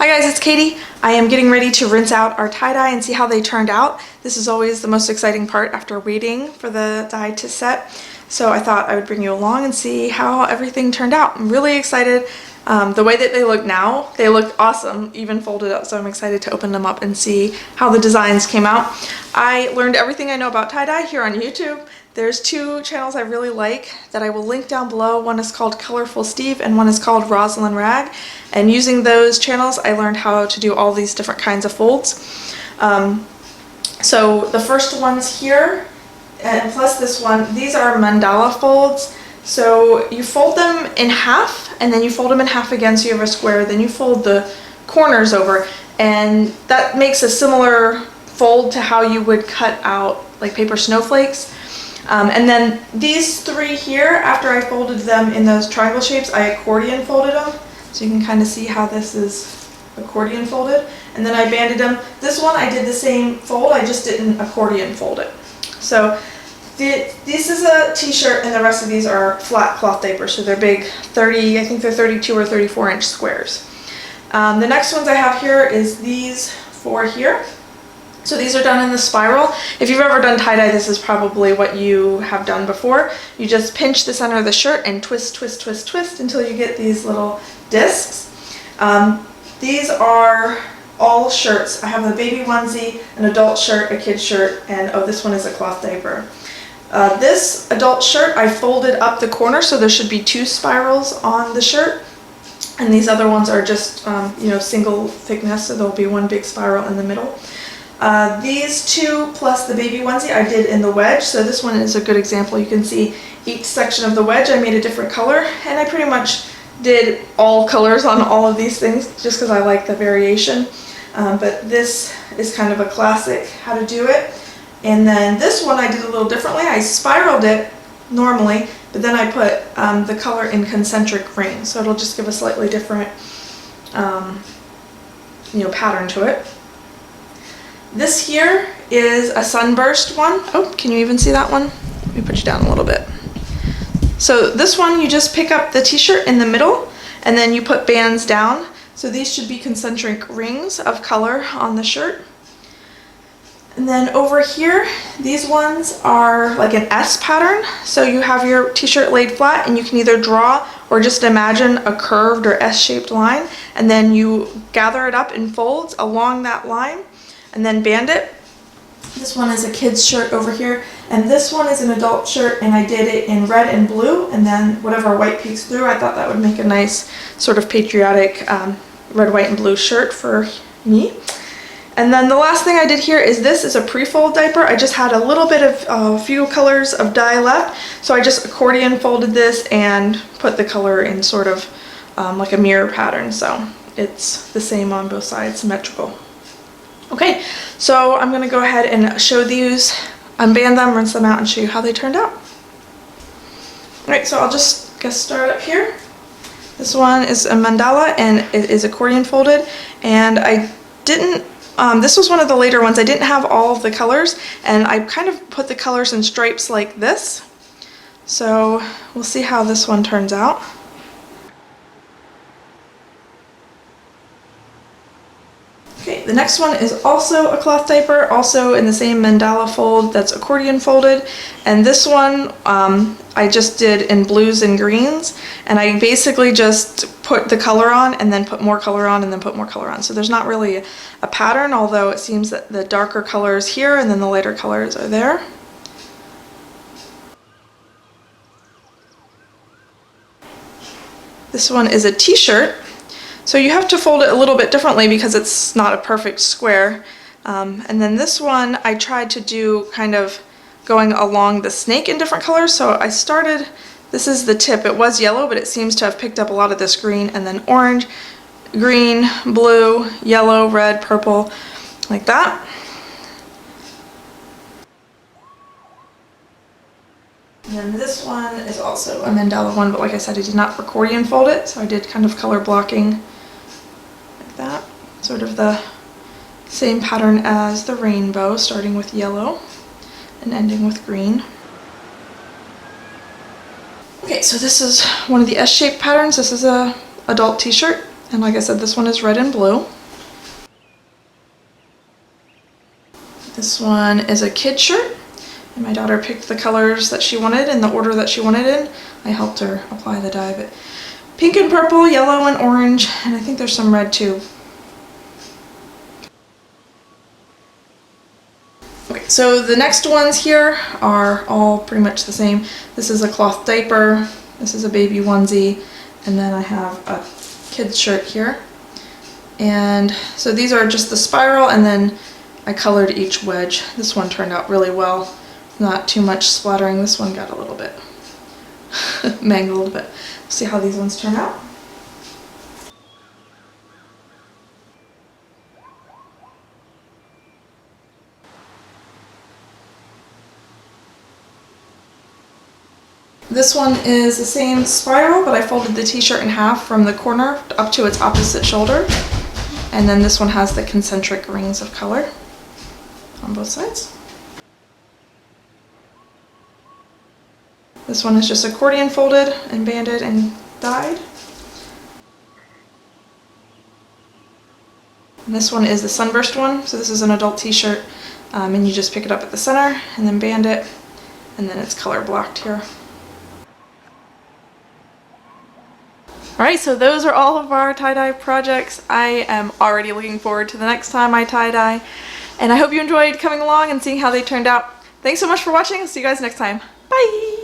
Hi guys, it's Katie. I am getting ready to rinse out our tie-dye and see how they turned out. This is always the most exciting part after waiting for the dye to set. So I thought I would bring you along and see how everything turned out. I'm really excited. The way that they look now, they look awesome, even folded up, so I'm excited to open them up and see how the designs came out. I learned everything I know about tie-dye here on YouTube. There's two channels I really like that I will link down below. One is called Colorful Steve and one is called Rosalind Rag. And using those channels, I learned how to do all these different kinds of folds. So the first ones here, and plus this one, these are mandala folds. So you fold them in half and then you fold them in half again so you have a square. Then you fold the corners over, and that makes a similar fold to how you would cut out like paper snowflakes. And then these three here, after I folded them in those triangle shapes, I accordion folded them. So you can kind of see how this is accordion folded. And then I banded them. This one I did the same fold, I just didn't accordion fold it. So this is a t-shirt and the rest of these are flat cloth diapers. So they're big, I think they're 32 or 34 inch squares. The next ones I have here is these four here. So these are done in the spiral. If you've ever done tie-dye, this is probably what you have done before. You just pinch the center of the shirt and twist, twist, twist, twist until you get these little discs. These are all shirts. I have a baby onesie, an adult shirt, a kid shirt, and oh, this one is a cloth diaper. This adult shirt, I folded up the corner, so there should be two spirals on the shirt. And these other ones are just, single thickness, so there'll be one big spiral in the middle. These two plus the baby onesie I did in the wedge. So this one is a good example. You can see each section of the wedge I made a different color, and I pretty much did all colors on all of these things just because I like the variation. But this is kind of a classic how to do it. And then this one I did a little differently. I spiraled it normally, but then I put the color in concentric rings, so it'll just give a slightly different pattern to it. This here is a sunburst one. Oh, can you even see that one? Let me put you down a little bit. So this one, you just pick up the t-shirt in the middle and then you put bands down. So these should be concentric rings of color on the shirt. And then over here, these ones are like an S pattern. So you have your t-shirt laid flat and you can either draw or just imagine a curved or S-shaped line, and then you gather it up in folds along that line and then band it. This one is a kid's shirt over here, and this one is an adult shirt, and I did it in red and blue, and then whatever white peeks through. I thought that would make a nice sort of patriotic red, white, and blue shirt for me. And then the last thing I did here is this is a pre-fold diaper. I just had a little bit of a few colors of dye left, so I just accordion folded this and put the color in sort of like a mirror pattern, so it's the same on both sides, symmetrical. Okay, so I'm going to go ahead and show these, unband them, rinse them out, and show you how they turned out. Alright, so I'll just get started up here. This one is a mandala and it is accordion folded, and I didn't, this was one of the later ones, I didn't have all of the colors, and I kind of put the colors in stripes like this. So we'll see how this one turns out. Okay, the next one is also a cloth diaper, also in the same mandala fold that's accordion folded, and this one I just did in blues and greens, and I basically just put the color on and then put more color on and then put more color on. So there's not really a pattern, although it seems that the darker color is here and then the lighter colors are there. This one is a t-shirt. So you have to fold it a little bit differently because it's not a perfect square. And then this one I tried to do kind of going along the snake in different colors. So I started, this is the tip, it was yellow, but it seems to have picked up a lot of this green, and then orange, green, blue, yellow, red, purple, like that. And then this one is also a mandala one, but like I said, I did not accordion fold it, so I did kind of color blocking like that. Sort of the same pattern as the rainbow, starting with yellow and ending with green. Okay, so this is one of the S-shaped patterns. This is a adult t-shirt, And like I said, this one is red and blue. This one is a kid shirt. And my daughter picked the colors that she wanted in the order that she wanted in. I helped her apply the dye, but pink and purple, yellow and orange, and I think there's some red too. Okay, so the next ones here are all pretty much the same. This is a cloth diaper, this is a baby onesie, and then I have a kid's shirt here. And so these are just the spiral, and then I colored each wedge. This one turned out really well. Not too much splattering. This one got a little bit mangled, but we'll see how these ones turn out. This one is the same spiral, but I folded the t-shirt in half from the corner up to its opposite shoulder. And then this one has the concentric rings of color on both sides. This one is just accordion folded and banded and dyed. And this one is the Sunburst one, so this is an adult t-shirt, and you just pick it up at the center and then band it, and then it's color blocked here. Alright, so those are all of our tie-dye projects. I am already looking forward to the next time I tie-dye, and I hope you enjoyed coming along and seeing how they turned out. Thanks so much for watching. I'll see you guys next time. Bye!